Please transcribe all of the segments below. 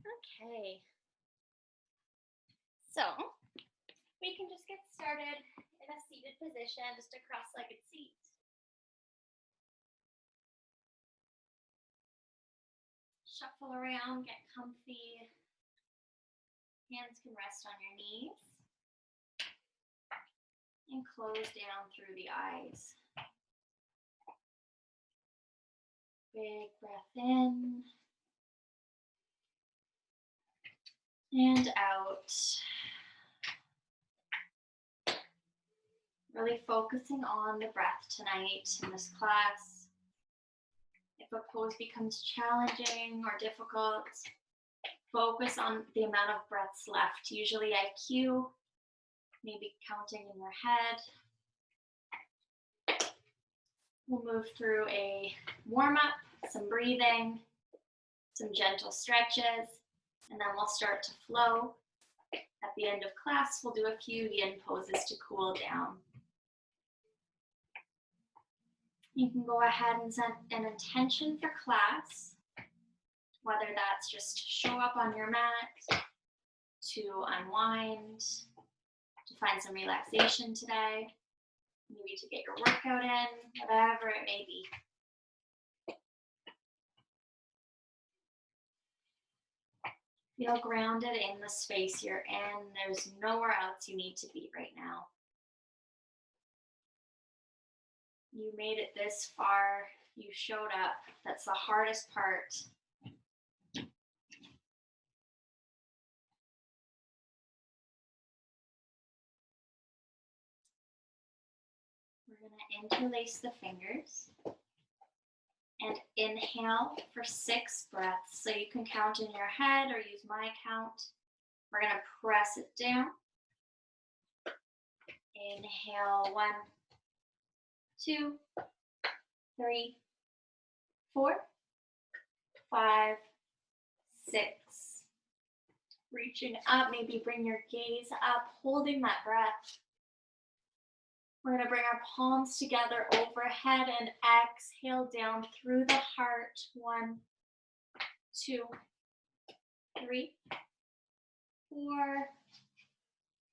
Okay, so we can just get started in a seated position, just a cross-legged seat. Shuffle around, get comfy. Hands can rest on your knees. And close down through the eyes. Big breath in. And out. Really focusing on the breath tonight in this class. If a pose becomes challenging or difficult, focus on the amount of breaths left. Usually IQ, maybe counting in your head. We'll move through a warm-up, some breathing, some gentle stretches, and then we'll start to flow. At the end of class, we'll do a few yin poses to cool down. You can go ahead and set an intention for class, whether that's just to show up on your mat, to unwind, to find some relaxation today, maybe to get your workout in, whatever it may be. Feel grounded in the space you're in. There's nowhere else you need to be right now. You made it this far. You showed up. That's the hardest part. We're going to interlace the fingers and inhale for 6 breaths. So you can count in your head or use my count. We're going to press it down. Inhale, 1, 2, 3, 4, 5, 6. Reaching up, maybe bring your gaze up, holding that breath. We're going to bring our palms together overhead and exhale down through the heart. 1, 2, 3, 4,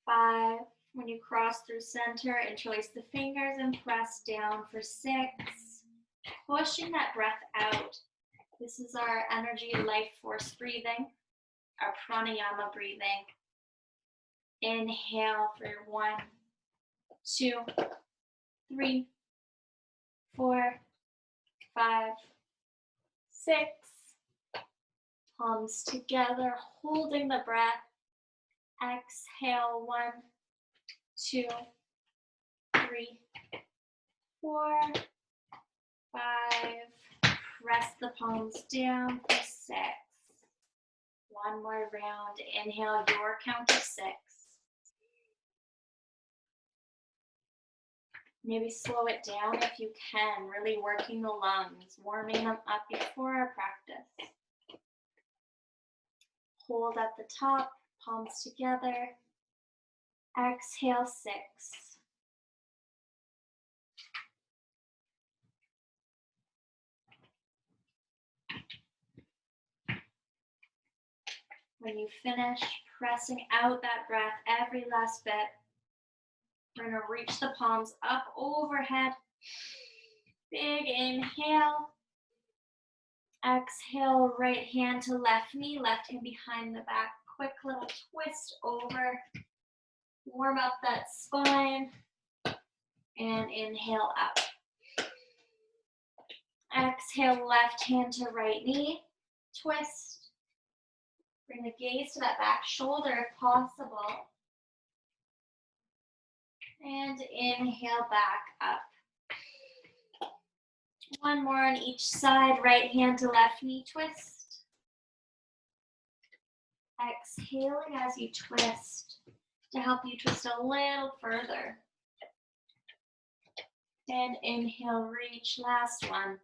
5. When you cross through center, interlace the fingers and press down for 6. Pushing that breath out. This is our energy life force breathing, our pranayama breathing. Inhale for 1, 2, 3, 4, 5, 6. Palms together, holding the breath. Exhale, 1, 2, 3, 4, 5. Press the palms down for 6. One more round. Inhale your count of 6. Maybe slow it down if you can, really working the lungs, warming them up before our practice. Hold at the top, palms together. Exhale, 6. When you finish, pressing out that breath every last bit. We're going to reach the palms up overhead. Big inhale. Exhale, right hand to left knee, left hand behind the back. Quick little twist over. Warm up that spine. And inhale up. Exhale, left hand to right knee. Twist. Bring the gaze to that back shoulder if possible. And inhale back up. One more on each side, right hand to left knee twist. Exhaling as you twist to help you twist a little further. And inhale, reach, last one.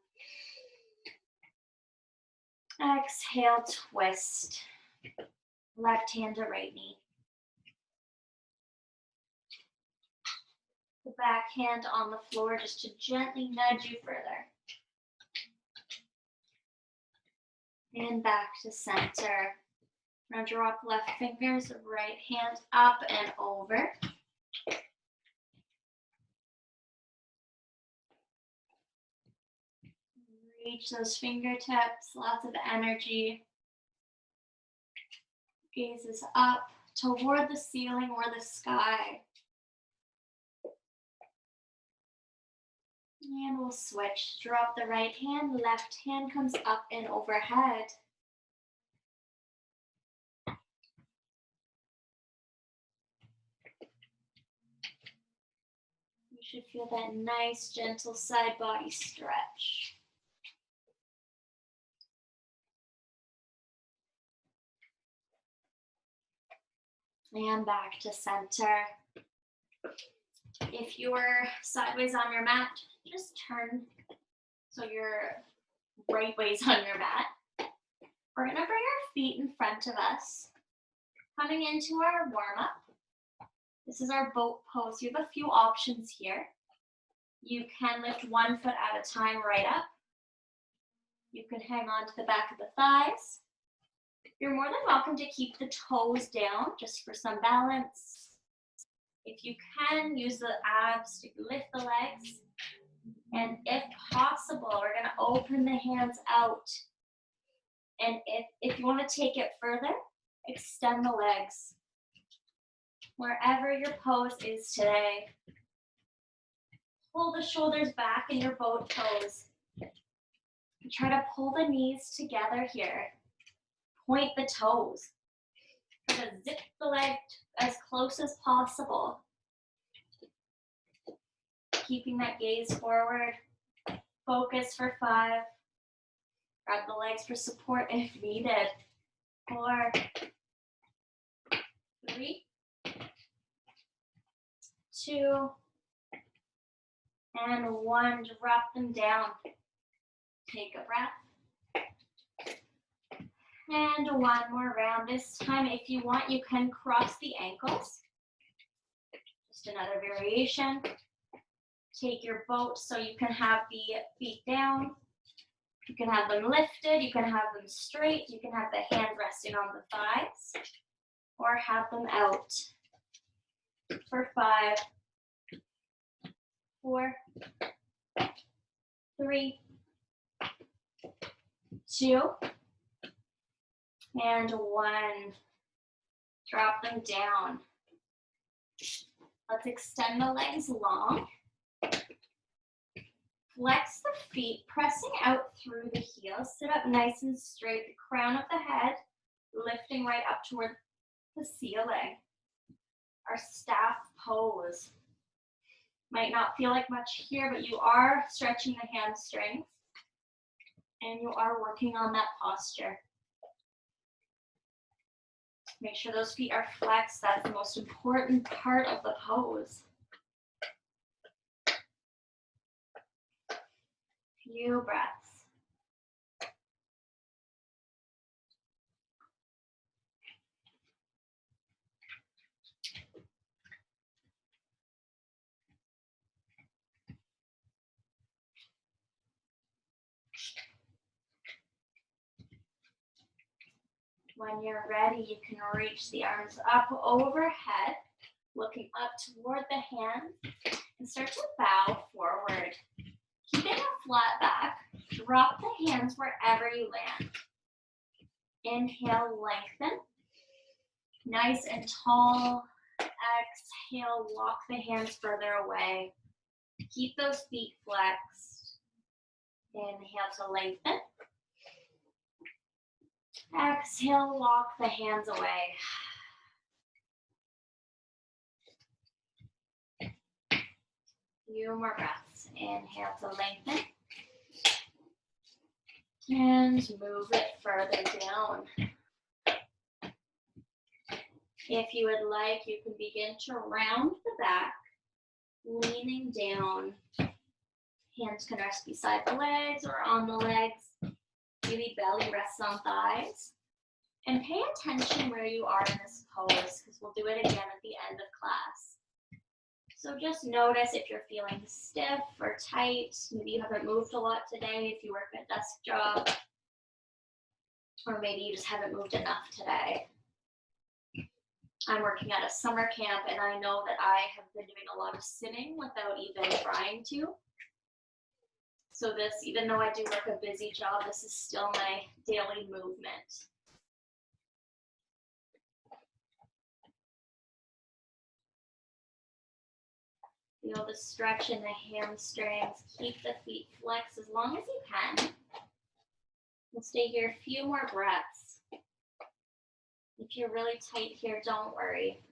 Exhale, twist. Left hand to right knee. The back hand on the floor just to gently nudge you further. And back to center. Now drop left fingers, right hand up and over. Reach those fingertips, lots of energy. Gazes up toward the ceiling or the sky. And we'll switch. Drop the right hand, left hand comes up and overhead. You should feel that nice, gentle side body stretch. And back to center. If you're sideways on your mat, just turn so you're right ways on your mat. We're gonna bring our feet in front of us, coming into our warm-up. This is our boat pose. You have a few options here. You can lift one foot at a time right up. You can hang on to the back of the thighs. You're more than welcome to keep the toes down just for some balance. If you can, use the abs to lift the legs. And if possible, we're gonna open the hands out. And if you wanna take it further, extend the legs. Wherever your pose is today, pull the shoulders back in your boat pose. Try to pull the knees together here. Point the toes. Try to zip the leg as close as possible. Keeping that gaze forward. Focus for 5. Grab the legs for support if needed. 4, 3, 2, and 1. Drop them down. Take a breath. And one more round. This time, if you want, you can cross the ankles. Just another variation. Take your boat so you can have the feet down. You can have them lifted. You can have them straight. You can have the hands resting on the thighs. Or have them out. For 5, 4, 3, 2, and 1. Drop them down. Let's extend the legs long. Flex the feet, pressing out through the heels. Sit up nice and straight, the crown of the head lifting right up toward the ceiling. Our staff pose. Might not feel like much here, but you are stretching the hamstrings and you are working on that posture. Make sure those feet are flexed. That's the most important part of the pose. Few breaths. When you're ready, you can reach the arms up overhead, looking up toward the hands, and start to bow forward. Keeping a flat back, drop the hands wherever you land. Inhale, lengthen. Nice and tall. Exhale, walk the hands further away. Keep those feet flexed. Inhale to lengthen. Exhale, walk the hands away. Few more breaths. Inhale to lengthen. And move it further down. If you would like, you can begin to round the back, leaning down. Hands can rest beside the legs or on the legs. Maybe belly rests on thighs. And pay attention where you are in this pose, because we'll do it again at the end of class. So just notice if you're feeling stiff or tight. Maybe you haven't moved a lot today if you work a desk job. Or maybe you just haven't moved enough today. I'm working at a summer camp and I know that I have been doing a lot of sitting without even trying to. So this, even though I do work a busy job, this is still my daily movement. Feel the stretch in the hamstrings. Keep the feet flexed as long as you can. We'll stay here a few more breaths. If you're really tight here, don't worry.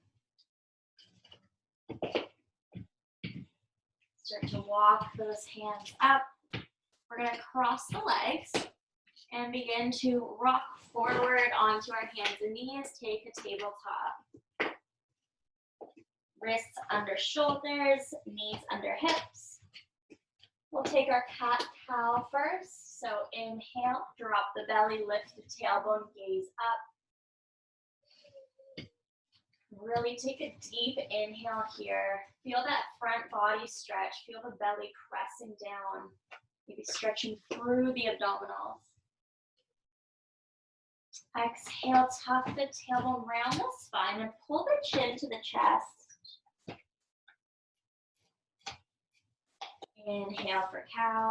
Start to walk those hands up. We're going to cross the legs and begin to rock forward onto our hands and knees. Take a tabletop. Wrists under shoulders, knees under hips. We'll take our cat-cow first. So inhale, drop the belly, lift the tailbone, gaze up. Really take a deep inhale here. Feel that front body stretch. Feel the belly pressing down. Maybe stretching through the abdominals. Exhale, tuck the tailbone round the spine and pull the chin to the chest. Inhale for cow.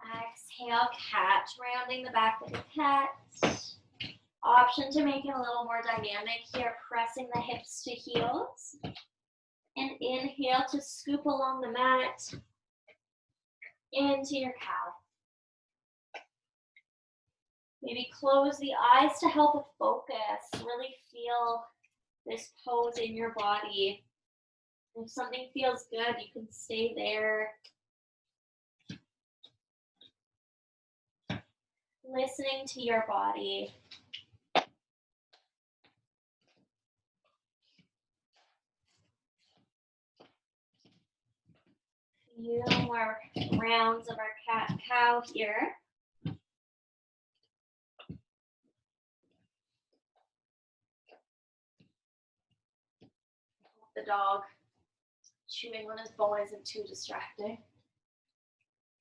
Exhale, cat, rounding the back of the cat. Option to make it a little more dynamic here, pressing the hips to heels. And inhale to scoop along the mat into your cow. Maybe close the eyes to help with focus. Really feel this pose in your body. If something feels good, you can stay there. Listening to your body. Few more rounds of our cat-cow here. The dog chewing on his bone isn't too distracting.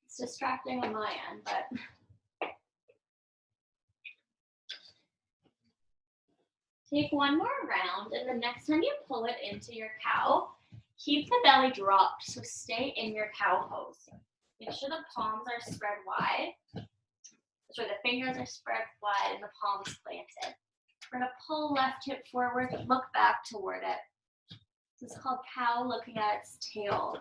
It's distracting on my end, but take one more round, and the next time you pull it into your cow, keep the belly dropped, so stay in your cow pose. Make sure the palms are spread wide. So the fingers are spread wide and the palms planted. We're gonna pull left hip forward, look back toward it. This is called cow, looking at its tail.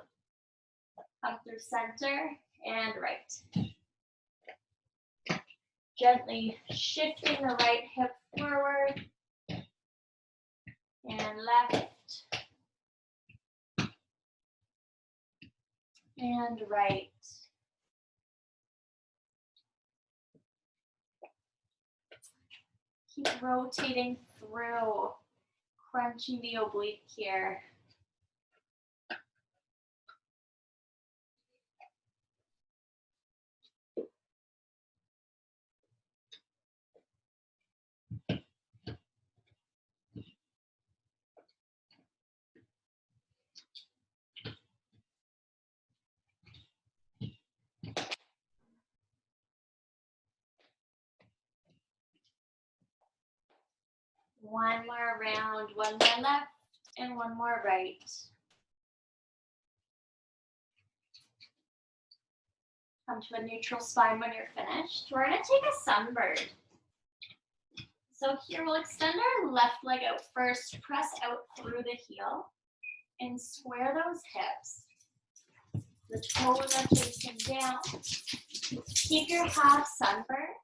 Come through center and right. Gently shifting the right hip forward and left and right. Keep rotating through, crunching the oblique here. One more round, one more left, and one more right. Come to a neutral spine when you're finished. We're gonna take a sunbird. So here we'll extend our left leg out first, press out through the heel, and square those hips. The toes are facing down. Keep your half sunbird,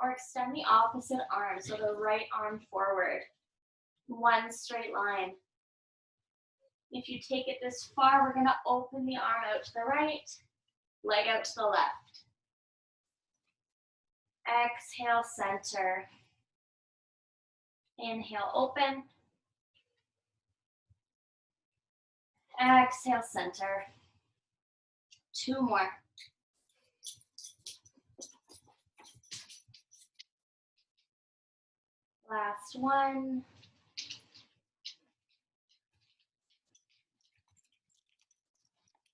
or extend the opposite arm, so the right arm forward. One straight line. If you take it this far, we're gonna open the arm out to the right, leg out to the left. Exhale, center. Inhale, open. Exhale, center. Two more. Last one.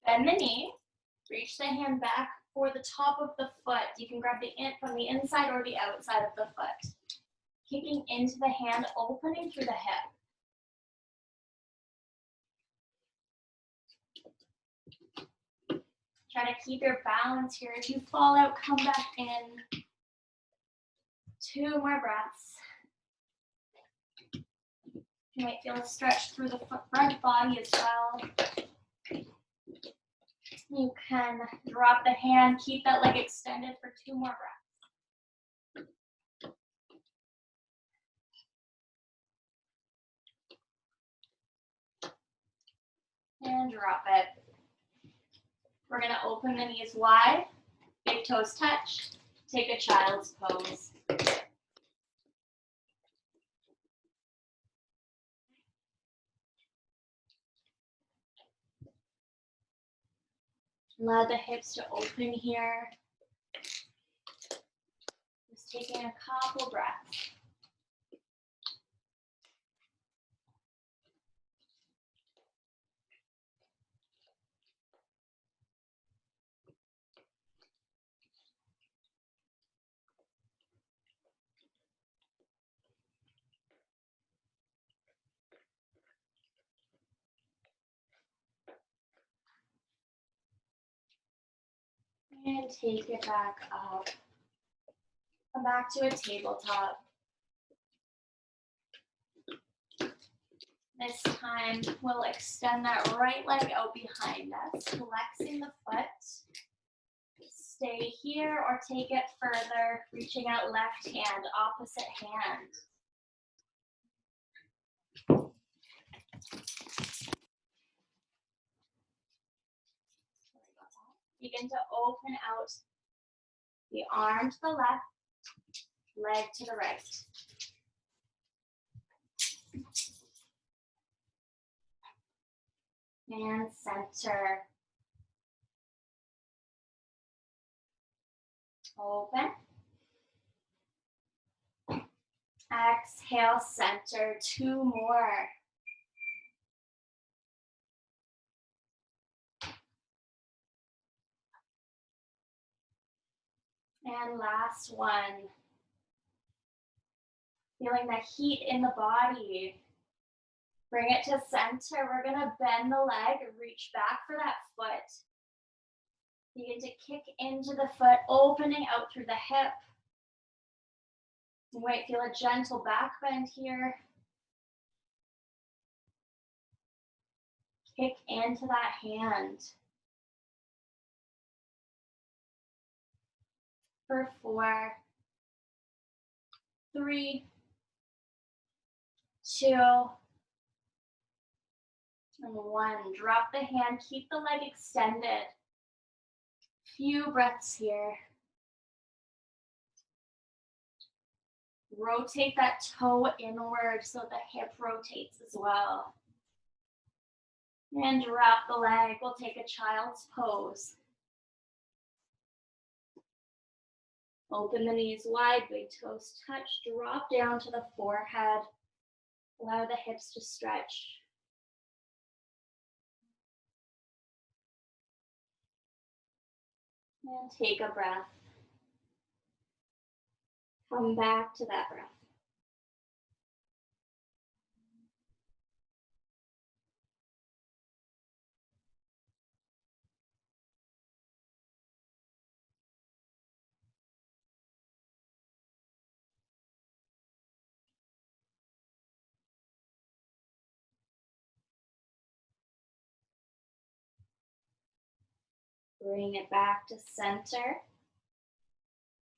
Bend the knee. Reach the hand back for the top of the foot. You can grab the from the inside or the outside of the foot. Kicking into the hand, opening through the hip. Try to keep your balance here. If you fall out, come back in. 2 more breaths. You might feel a stretch through the front body as well. You can drop the hand, keep that leg extended for 2 more breaths. And drop it. We're gonna open the knees wide, big toes touch, take a child's pose. Allow the hips to open here. Just taking a couple breaths. And take it back up. Come back to a tabletop. This time, we'll extend that right leg out behind us, flexing the foot. Stay here or take it further, reaching out left hand, opposite hand. Begin to open out the arm to the left, leg to the right. And center. Open. Exhale, center. 2 more. And last one. Feeling the heat in the body. Bring it to center. We're gonna bend the leg, reach back for that foot. Begin to kick into the foot, opening out through the hip. You might feel a gentle back bend here. Kick into that hand. For 4, 3, 2, and 1. Drop the hand, keep the leg extended. Few breaths here. Rotate that toe inward so the hip rotates as well. And drop the leg. We'll take a child's pose. Open the knees wide, big toes touch, drop down to the forehead. Allow the hips to stretch. And take a breath. Come back to that breath. Bring it back to center.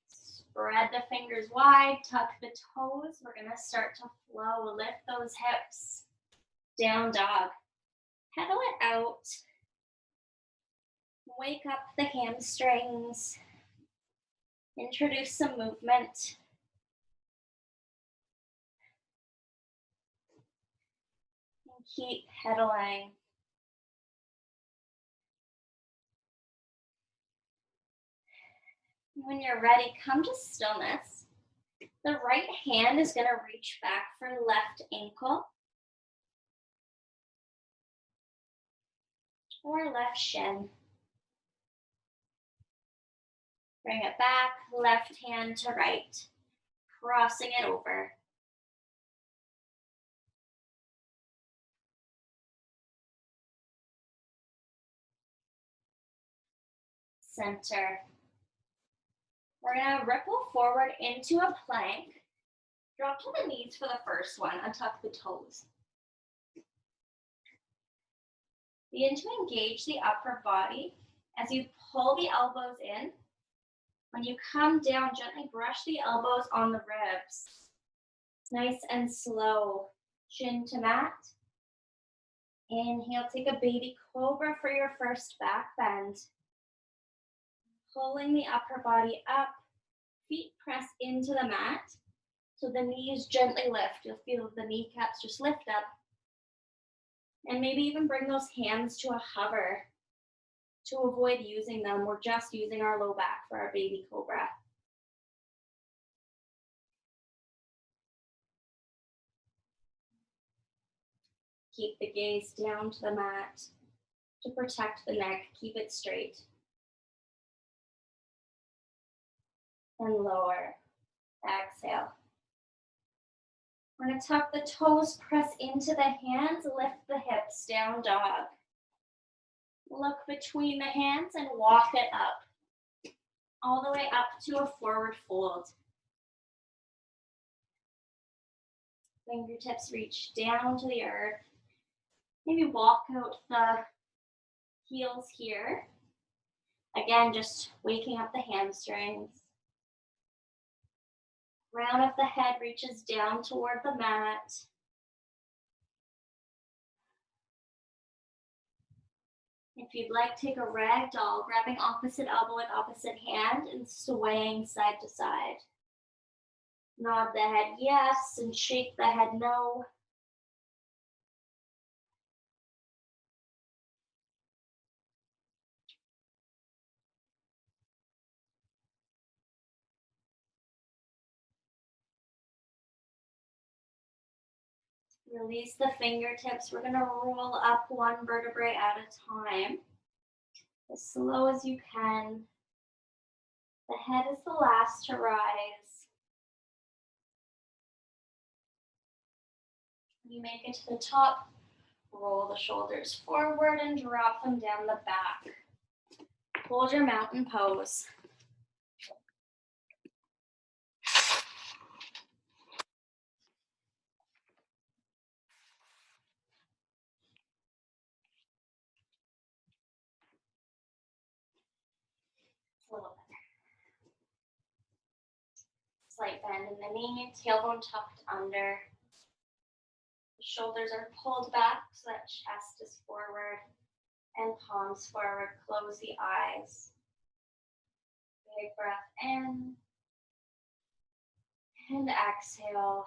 Spread the fingers wide, tuck the toes. We're gonna start to flow. Lift those hips. Down dog. Pedal it out. Wake up the hamstrings. Introduce some movement. And keep pedaling. When you're ready, come to stillness. The right hand is going to reach back for left ankle or left shin. Bring it back, left hand to right, crossing it over. center. We're gonna ripple forward into a plank. Drop to the knees for the first one, untuck the toes. Begin to engage the upper body as you pull the elbows in. When you come down, gently brush the elbows on the ribs. Nice and slow, chin to mat. Inhale, take a baby cobra for your first back bend. Pulling the upper body up, feet press into the mat. So the knees gently lift. You'll feel the kneecaps just lift up. And maybe even bring those hands to a hover. To avoid using them, we're just using our low back for our baby cobra. Keep the gaze down to the mat to protect the neck. Keep it straight. And lower. Exhale. We're going to tuck the toes, press into the hands, lift the hips, down dog. Look between the hands and walk it up. All the way up to a forward fold. Fingertips reach down to the earth. Maybe walk out the heels here. Again, just waking up the hamstrings. Crown of the head reaches down toward the mat. If you'd like, take a ragdoll, grabbing opposite elbow with opposite hand and swaying side to side. Nod the head yes and shake the head no. Release the fingertips. We're going to roll up one vertebrae at a time, as slow as you can. The head is the last to rise. When you make it to the top, roll the shoulders forward and drop them down the back. Hold your mountain pose. A little better. Slight bend in the knee, tailbone tucked under. The shoulders are pulled back so that chest is forward and palms forward. Close the eyes. Big breath in and exhale.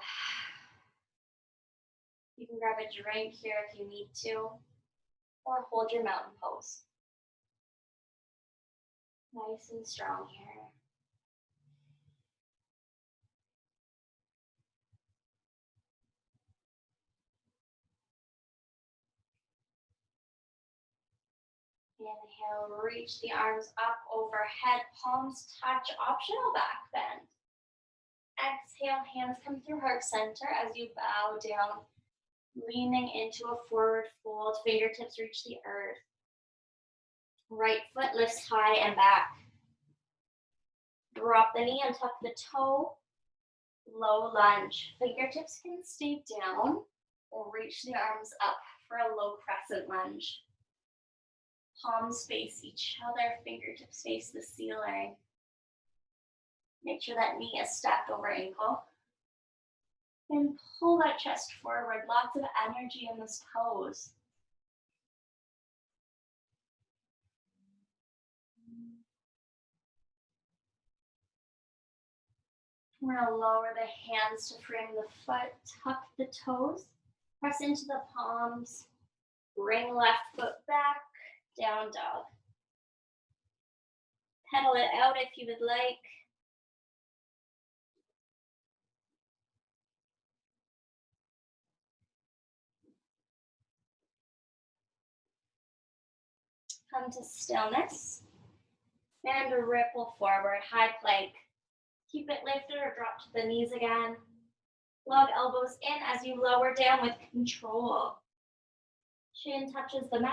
You can grab a drink here if you need to, or hold your mountain pose. Nice and strong here. Inhale, reach the arms up overhead, palms touch, optional back bend. Exhale, hands come through heart center as you bow down, leaning into a forward fold, fingertips reach the earth. Right foot lifts high and back. Drop the knee and tuck the toe. Low lunge. Fingertips can stay down or reach the arms up for a low crescent lunge. Palms face each other, fingertips face the ceiling. Make sure that knee is stacked over ankle. And pull that chest forward. Lots of energy in this pose. We're going to lower the hands to frame the foot, tuck the toes, press into the palms, bring left foot back, down dog. Pedal it out if you would like. Come to stillness and ripple forward, high plank. Keep it lifted or drop to the knees again. Lug elbows in as you lower down with control. Chin touches the mat.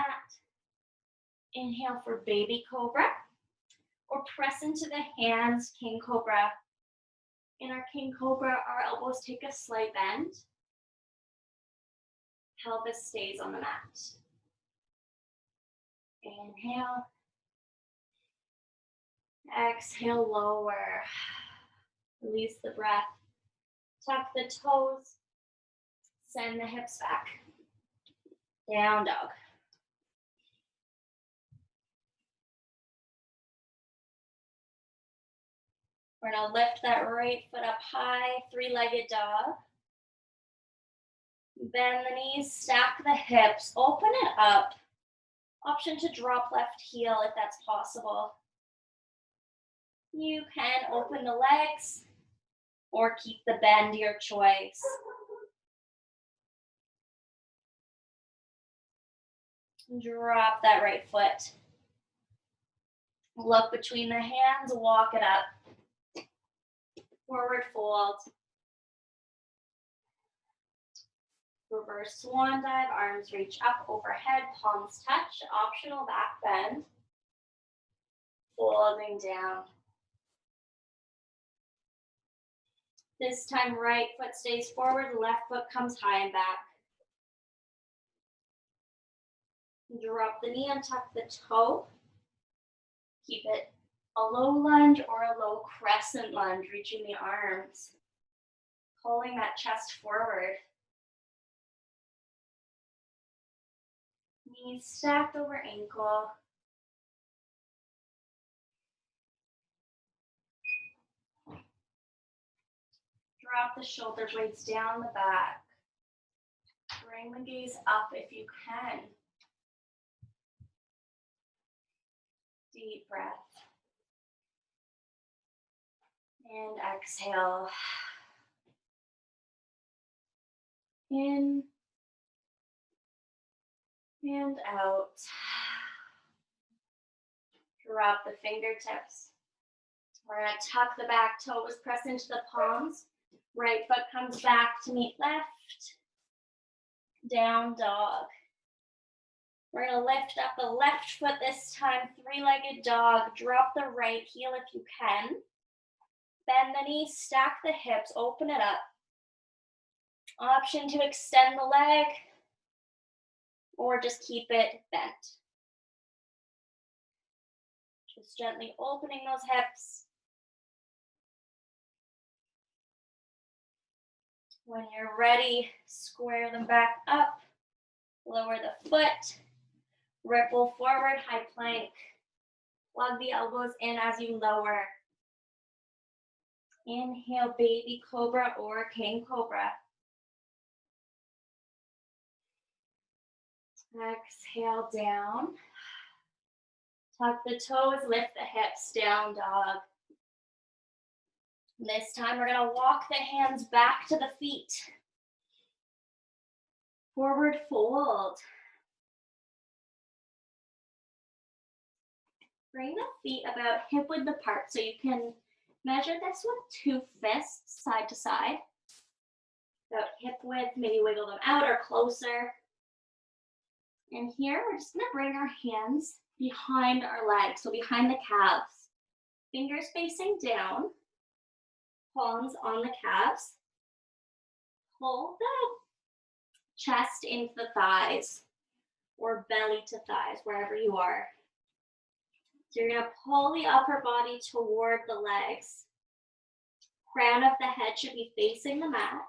Inhale for baby cobra. or press into the hands, King Cobra. In our King Cobra, our elbows take a slight bend. Pelvis stays on the mat. Inhale. Exhale, lower. Release the breath. Tuck the toes. Send the hips back. Down dog. We're gonna lift that right foot up high, three-legged dog. Bend the knees, stack the hips, open it up. Option to drop left heel if that's possible. You can open the legs or keep the bend, your choice. Drop that right foot. Look between the hands, walk it up. Forward fold. Reverse swan dive, arms reach up overhead, palms touch, optional back bend. Folding down. This time, right foot stays forward, left foot comes high and back. Drop the knee and tuck the toe. Keep it a low lunge or a low crescent lunge, reaching the arms. Pulling that chest forward. Knees stacked over ankle. Drop the shoulder blades down the back. Bring the gaze up if you can. Deep breath. And exhale. In and out. Drop the fingertips. We're going to tuck the back toes, press into the palms. Right foot comes back to meet left. Down dog. We're going to lift up the left foot this time, three-legged dog. Drop the right heel if you can. Bend the knees, stack the hips, open it up. Option to extend the leg or just keep it bent. Just gently opening those hips. When you're ready, square them back up. Lower the foot. Ripple forward, high plank. Plug the elbows in as you lower. Inhale, baby cobra or king cobra. Exhale, down. Tuck the toes, lift the hips, down dog. This time we're going to walk the hands back to the feet. Forward fold. Bring the feet about hip width apart so you can measure this with 2 fists side to side. About hip width, maybe wiggle them out or closer. And here we're just going to bring our hands behind our legs, so behind the calves. Fingers facing down, palms on the calves. Pull the chest into the thighs or belly to thighs, wherever you are. So you're going to pull the upper body toward the legs. Crown of the head should be facing the mat.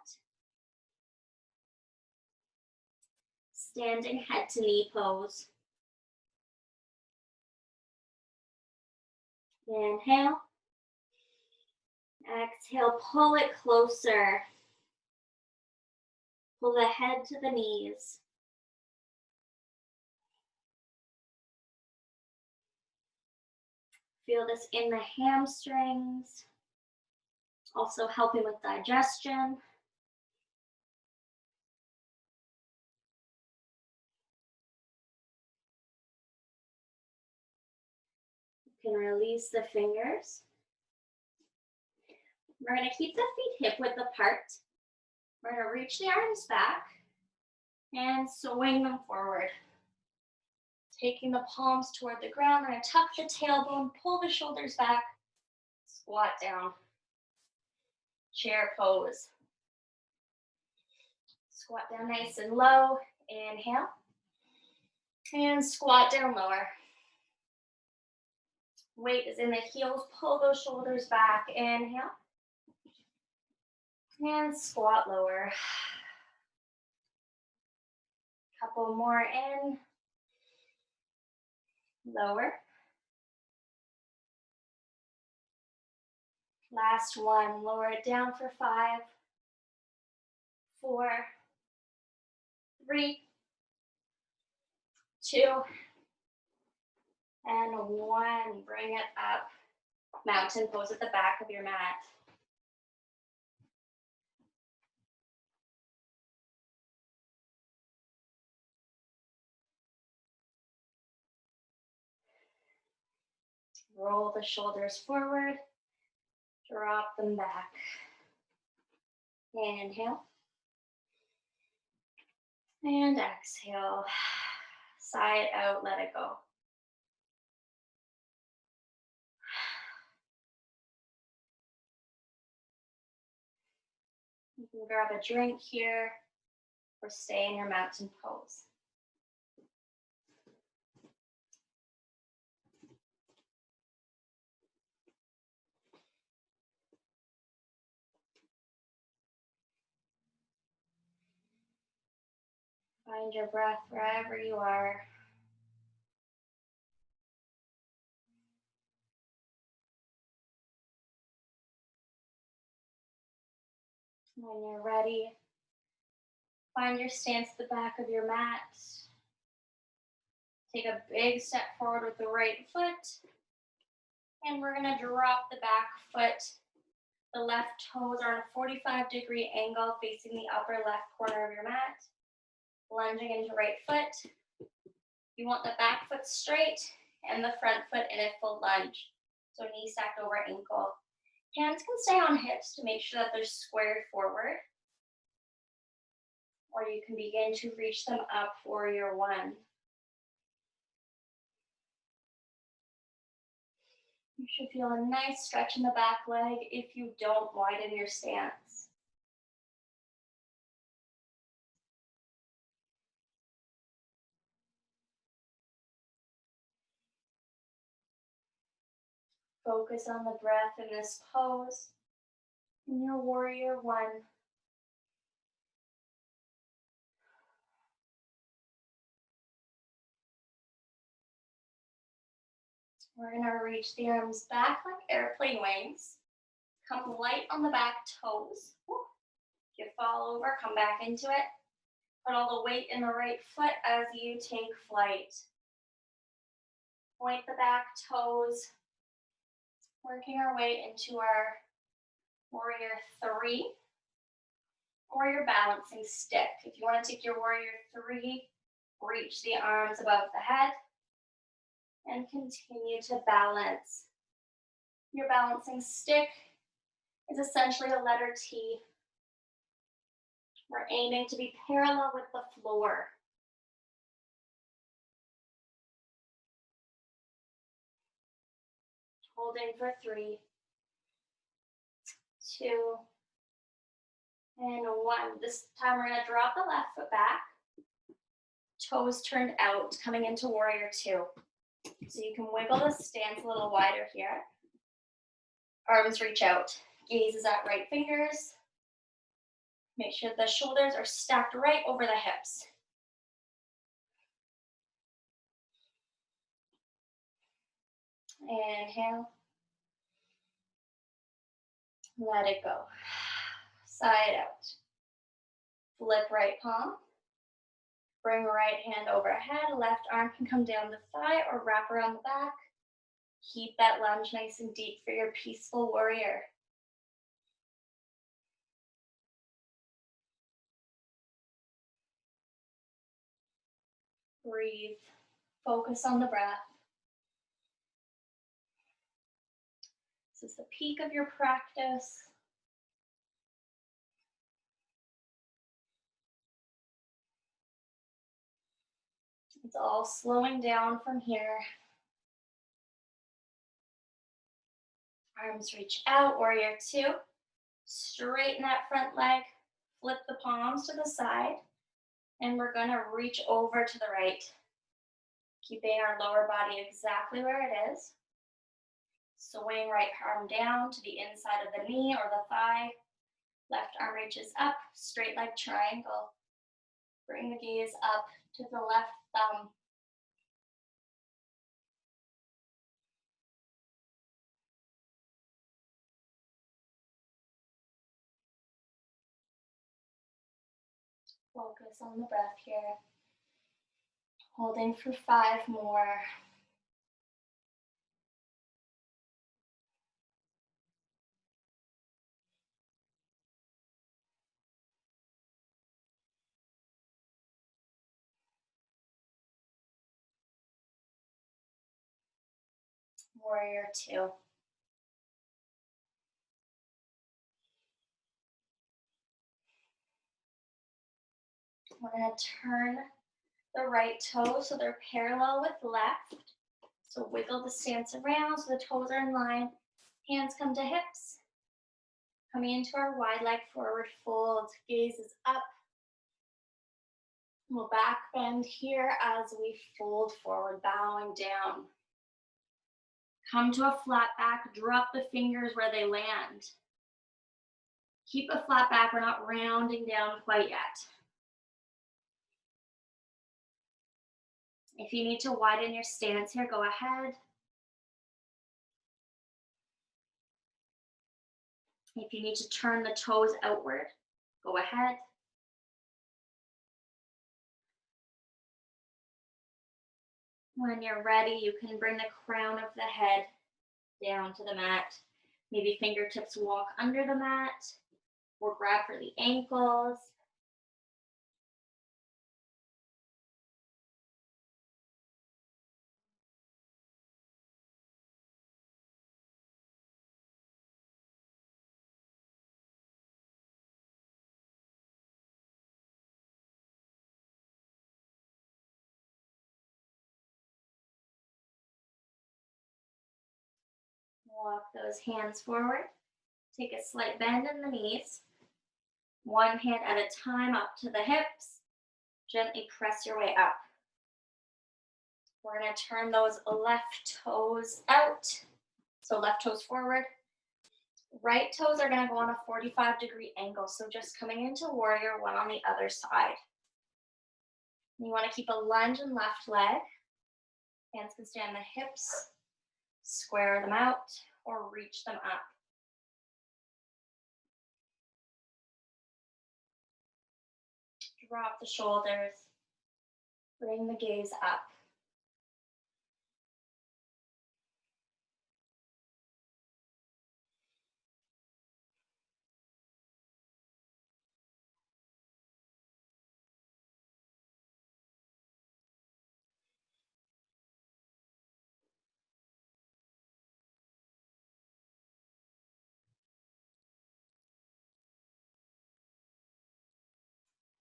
Standing head to knee pose. Inhale. Exhale, pull it closer. Pull the head to the knees. Feel this in the hamstrings, also helping with digestion. You can release the fingers. We're going to keep the feet hip width apart. We're going to reach the arms back and swing them forward. Taking the palms toward the ground, we're going to tuck the tailbone, pull the shoulders back, squat down. Chair pose. Squat down nice and low. Inhale. And squat down lower. Weight is in the heels. Pull those shoulders back. Inhale. And squat lower. Couple more in. Lower. Last one. Lower it down for 5, 4, 3, 2, and 1. Bring it up. Mountain pose at the back of your mat. Roll the shoulders forward. Drop them back. Inhale. And exhale. Sigh it out, let it go. You can grab a drink here or stay in your mountain pose. Find your breath wherever you are. When you're ready, find your stance at the back of your mat. Take a big step forward with the right foot. And we're going to drop the back foot. The left toes are on a 45-degree angle facing the upper left corner of your mat. Lunging into right foot. You want the back foot straight and the front foot in a full lunge. So knee stacked over ankle. Hands can stay on hips to make sure that they're squared forward. Or you can begin to reach them up, warrior one. You should feel a nice stretch in the back leg if you don't widen your stance. Focus on the breath in this pose. In your warrior one. We're going to reach the arms back like airplane wings. Come light on the back toes. If you fall over, come back into it. Put all the weight in the right foot as you take flight. Point the back toes. Working our way into our warrior three. Or your balancing stick. If you want to take your warrior three, reach the arms above the head. And continue to balance. Your balancing stick is essentially a letter T. We're aiming to be parallel with the floor. Holding for 3, 2, and 1. This time we're going to drop the left foot back. Toes turned out, coming into warrior 2. So you can wiggle the stance a little wider here. Arms reach out. Gaze is at right fingers. Make sure the shoulders are stacked right over the hips. Inhale. Let it go. Side out. Flip right palm. Bring right hand overhead. Left arm can come down the thigh or wrap around the back. Keep that lunge nice and deep for your peaceful warrior. Breathe. Focus on the breath. This is the peak of your practice. It's all slowing down from here. Arms reach out, warrior two. Straighten that front leg, flip the palms to the side, and we're gonna reach over to the right. Keeping our lower body exactly where it is. Swing right arm down to the inside of the knee or the thigh. Left arm reaches up, straight leg triangle. Bring the gaze up to the left thumb. Focus on the breath here. Holding for 5 more. Warrior two. We're going to turn the right toes so they're parallel with left. So wiggle the stance around so the toes are in line. Hands come to hips. Coming into our wide leg forward fold. Gaze is up. We'll back bend here as we fold forward, bowing down. Come to a flat back, drop the fingers where they land. Keep a flat back, we're not rounding down quite yet. If you need to widen your stance here, go ahead. If you need to turn the toes outward, go ahead. When you're ready, you can bring the crown of the head down to the mat. Maybe fingertips walk under the mat or grab for the ankles. Walk those hands forward. Take a slight bend in the knees. One hand at a time up to the hips. Gently press your way up. We're going to turn those left toes out. So left toes forward. Right toes are going to go on a 45-degree angle. So just coming into warrior one on the other side. You want to keep a lunge in left leg. Hands can stay on the hips. Square them out or reach them up. Drop the shoulders. Bring the gaze up.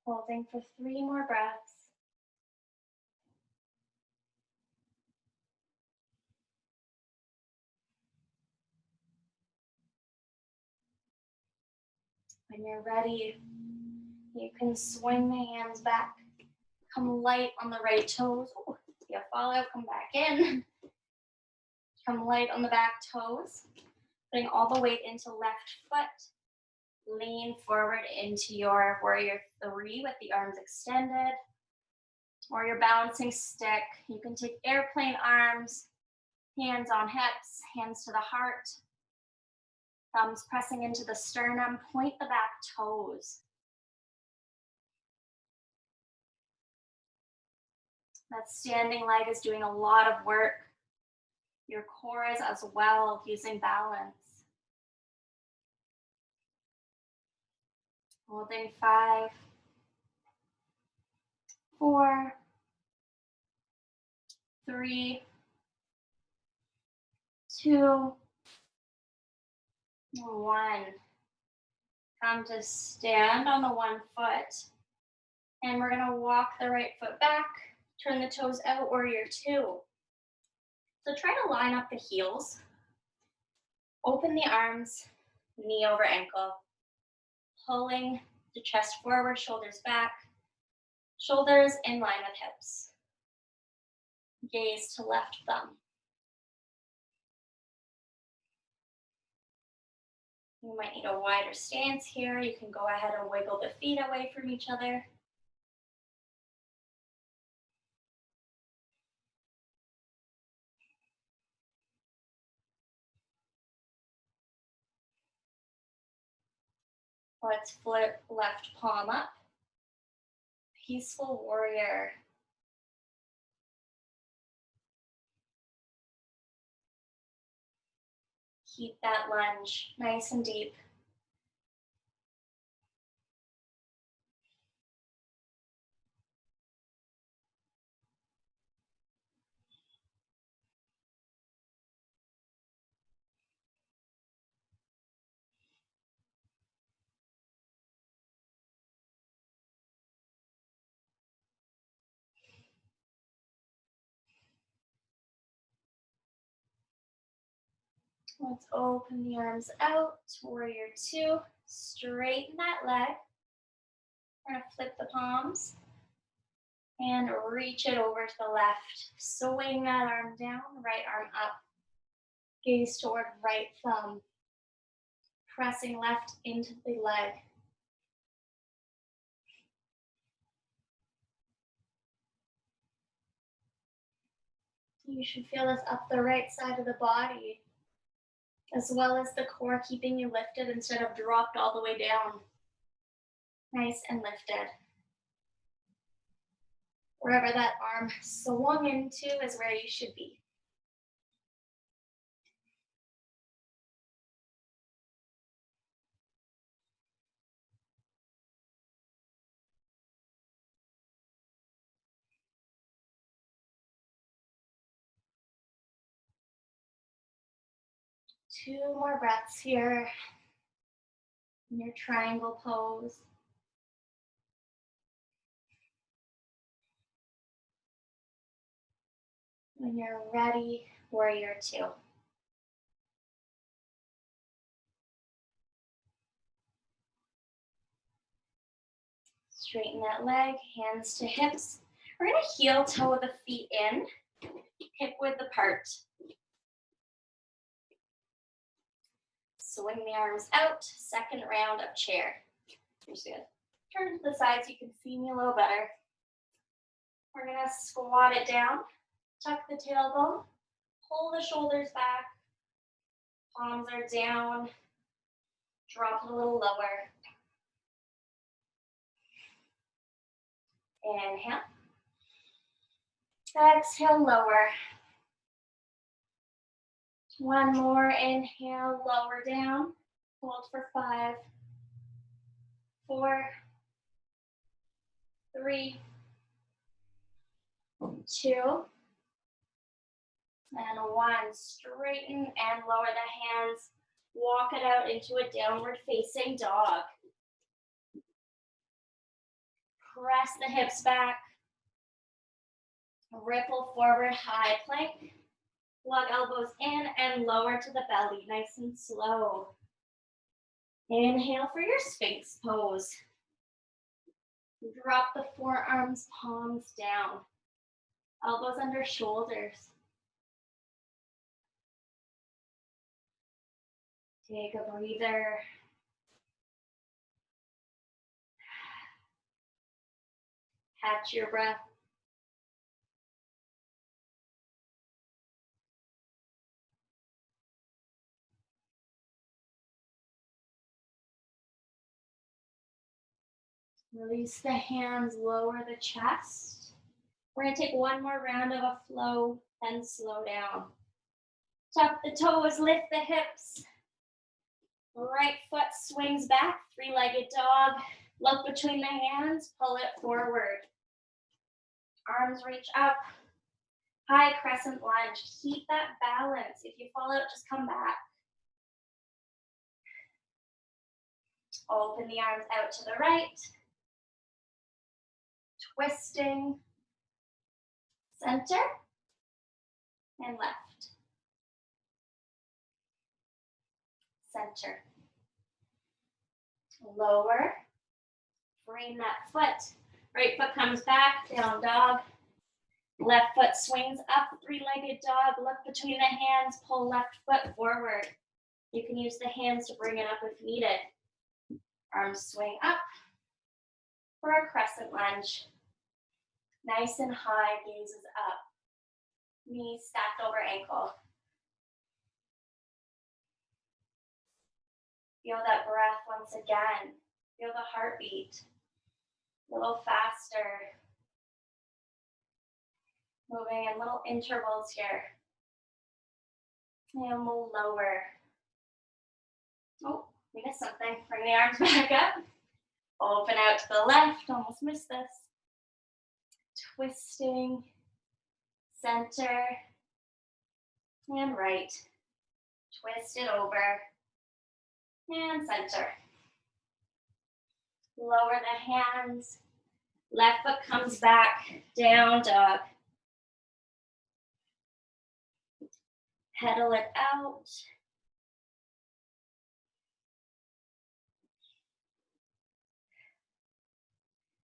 Holding for 3 more breaths. When you're ready, you can swing the hands back. Come light on the right toes. Ooh, if you fall out, come back in. Come light on the back toes. Bring all the weight into left foot. Lean forward into your warrior three with the arms extended. Or your balancing stick. You can take airplane arms, hands on hips, hands to the heart. Thumbs pressing into the sternum. Point the back toes. That standing leg is doing a lot of work. Your core is as well, using balance. Holding 5, 4, 3, 2, 1. Come to stand on the one foot. And we're going to walk the right foot back, Turn the toes out, warrior two. So try to line up the heels. Open the arms, knee over ankle. Pulling the chest forward, shoulders back. Shoulders in line with hips. Gaze to left thumb. You might need a wider stance here. You can go ahead and wiggle the feet away from each other. Let's flip left palm up. Peaceful warrior. Keep that lunge nice and deep. Let's open the arms out, warrior two. Straighten that leg. We're gonna flip the palms and reach it over to the left. Swing that arm down, right arm up. Gaze toward right thumb. Pressing left into the leg. You should feel this up the right side of the body, as well as the core keeping you lifted instead of dropped all the way down. Nice and lifted. Wherever that arm swung into is where you should be. Two more breaths here in your triangle pose. When you're ready, warrior two. Straighten that leg, hands to hips. We're gonna heel toe the feet in, hip width apart. Swing the arms out, second round of chair. I'm just gonna turn to the side so you can see me a little better. We're gonna squat it down, tuck the tailbone, pull the shoulders back, palms are down, drop it a little lower. Inhale. Exhale, lower. One more, inhale, lower down. Hold for 5, 4, 3, 2, and 1. Straighten and lower the hands. Walk it out into a downward facing dog. Press the hips back. Ripple forward, high plank. Lug elbows in and lower to the belly, nice and slow. Inhale for your Sphinx pose. Drop the forearms, palms down. Elbows under shoulders. Take a breather. Catch your breath. Release the hands, lower the chest. We're gonna take one more round of a flow, then slow down. Tuck the toes, lift the hips. Right foot swings back, three-legged dog. Look between the hands, pull it forward. Arms reach up. High crescent lunge. Keep that balance. If you fall out, just come back. Open the arms out to the right. Twisting. Center and left. Center. Lower. Frame that foot. Right foot comes back, down dog. Left foot swings up, three-legged dog. Look between the hands, pull left foot forward. You can use the hands to bring it up if needed. Arms swing up for a crescent lunge. Nice and high, gazes up. Knees stacked over ankle. Feel that breath once again. Feel the heartbeat. A little faster. Moving in little intervals here. And we'll lower. Oh, we missed something. Bring the arms back up. Open out to the left. Almost missed this. Twisting. Center. And right. Twist it over. And center. Lower the hands. Left foot comes back. Down dog. Pedal it out.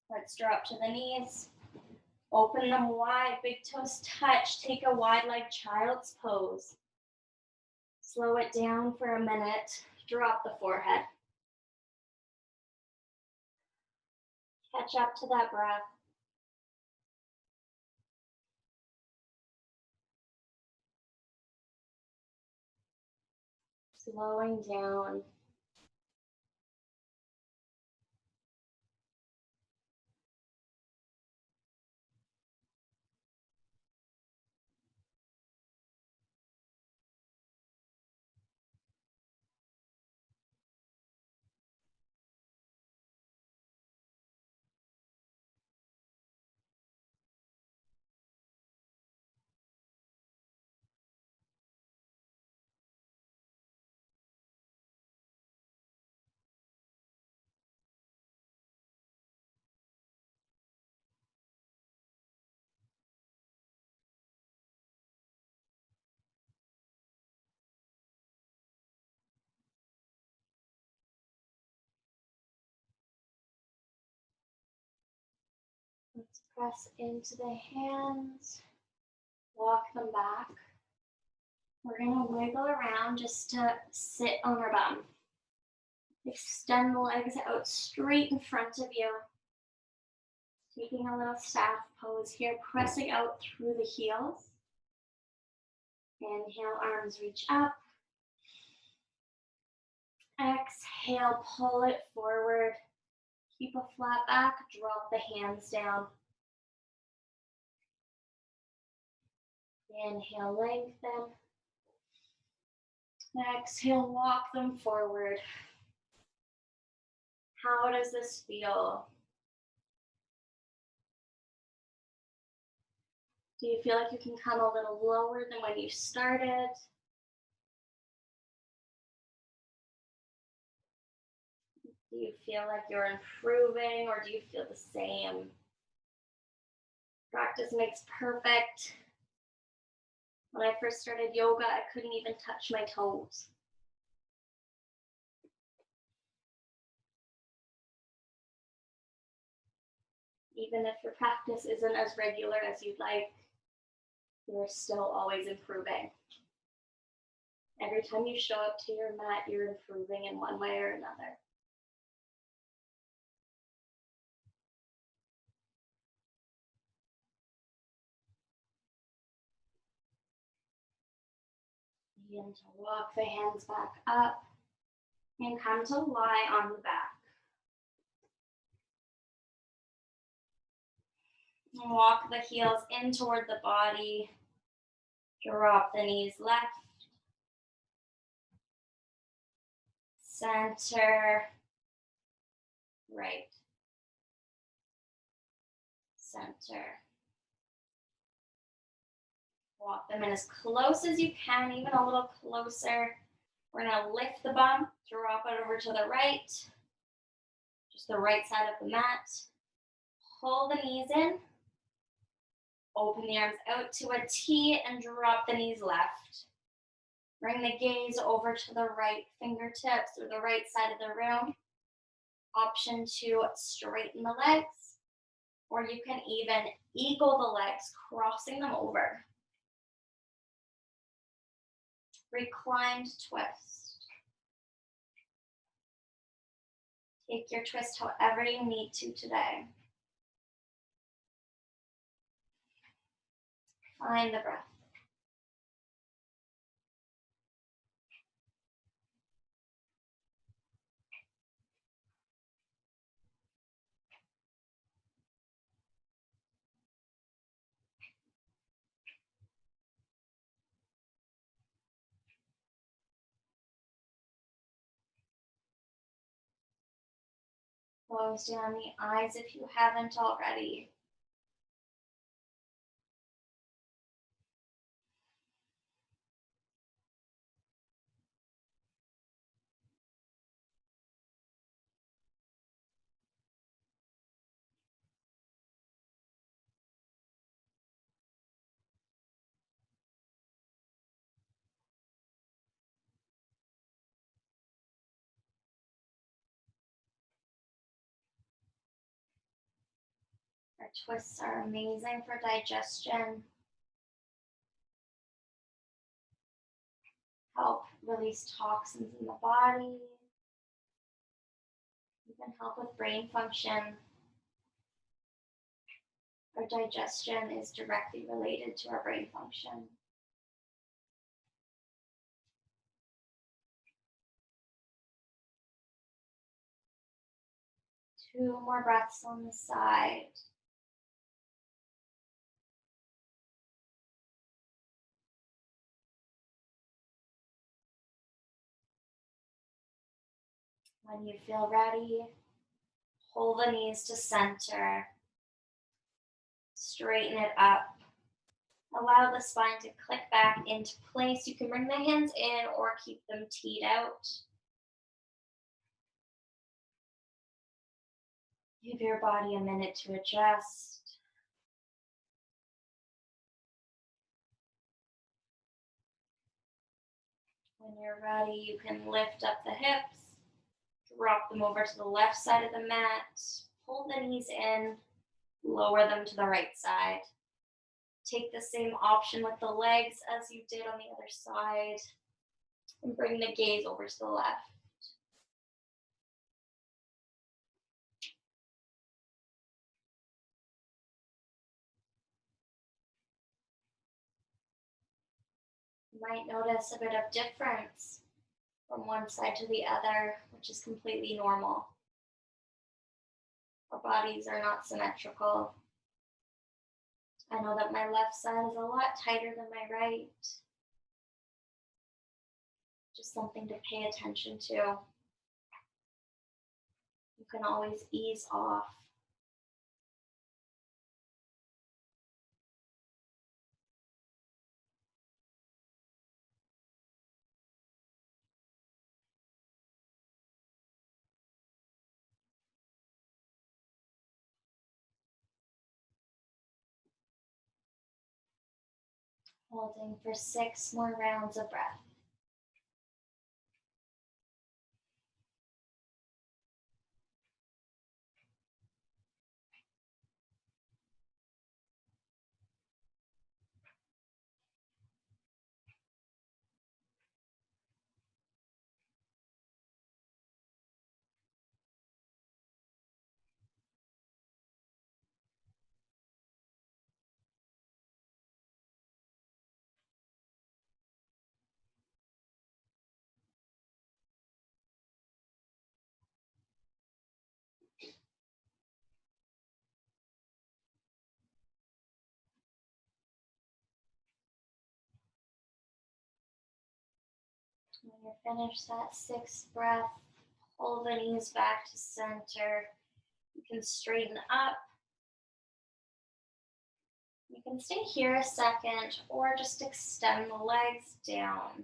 Let's drop to the knees. Open them wide, big toes touch. Take a wide leg child's pose. Slow it down for a minute. Drop the forehead. Catch up to that breath. Slowing down. Let's press into the hands. Walk them back. We're going to wiggle around just to sit on our bum. Extend the legs out straight in front of you. Taking a little staff pose here, pressing out through the heels. Inhale, arms reach up. Exhale, pull it forward. Keep a flat back, drop the hands down. Inhale, lengthen. Exhale, walk them forward. How does this feel? Do you feel like you can come a little lower than when you started? Do you feel like you're improving, or do you feel the same? Practice makes perfect. When I first started yoga, I couldn't even touch my toes. Even if your practice isn't as regular as you'd like, you're still always improving. Every time you show up to your mat, you're improving in one way or another. Begin to walk the hands back up and come to lie on the back. And walk the heels in toward the body. Drop the knees left. Center. Right. Center. Walk them in as close as you can, even a little closer. We're going to lift the bum, drop it over to the right. Just the right side of the mat. Pull the knees in. Open the arms out to a T and drop the knees left. Bring the gaze over to the right fingertips or the right side of the room. Option to straighten the legs, or you can even eagle the legs, crossing them over. Reclined twist. Take your twist however you need to today. Find the breath. Close down the eyes if you haven't already. Our twists are amazing for digestion. Help release toxins in the body. You can help with brain function. Our digestion is directly related to our brain function. Two more breaths on the side. When you feel ready, pull the knees to center. Straighten it up. Allow the spine to click back into place. You can bring the hands in or keep them teed out. Give your body a minute to adjust. When you're ready, you can lift up the hips, drop them over to the left side of the mat, pull the knees in, lower them to the right side. Take the same option with the legs as you did on the other side, and bring the gaze over to the left. You might notice a bit of difference from one side to the other, which is completely normal. Our bodies are not symmetrical. I know that my left side is a lot tighter than my right. Just something to pay attention to. You can always ease off. Holding for 6 more rounds of breath. When you're finished that 6th breath, pull the knees back to center. You can straighten up. You can stay here a second or just extend the legs down.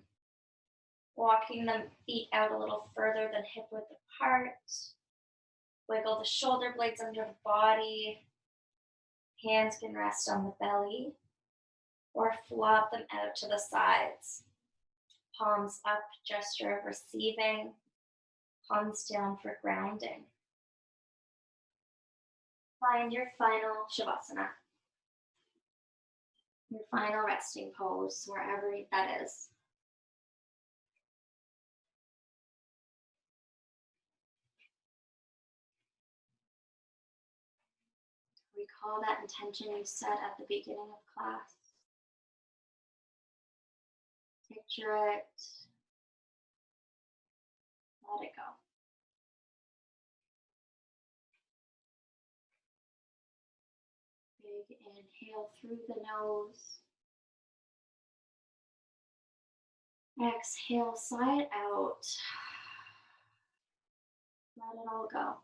Walking the feet out a little further than hip width apart. Wiggle the shoulder blades under the body. Hands can rest on the belly or flop them out to the sides. Palms up, gesture of receiving. Palms down for grounding. Find your final Shavasana. Your final resting pose, wherever that is. Recall that intention you set at the beginning of class. Picture it. Let it go. Big inhale through the nose. Exhale, sigh it out. Let it all go.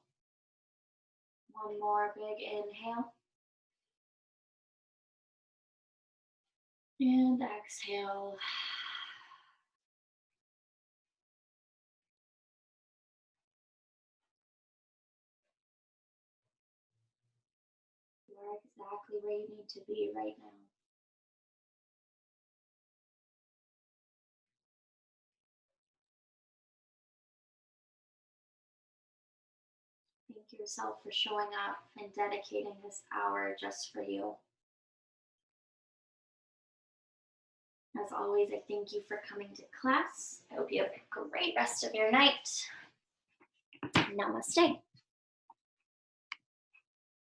One more big inhale. And exhale. You are exactly where you need to be right now. Thank yourself for showing up and dedicating this hour just for you. As always, I thank you for coming to class. I hope you have a great rest of your night. Namaste.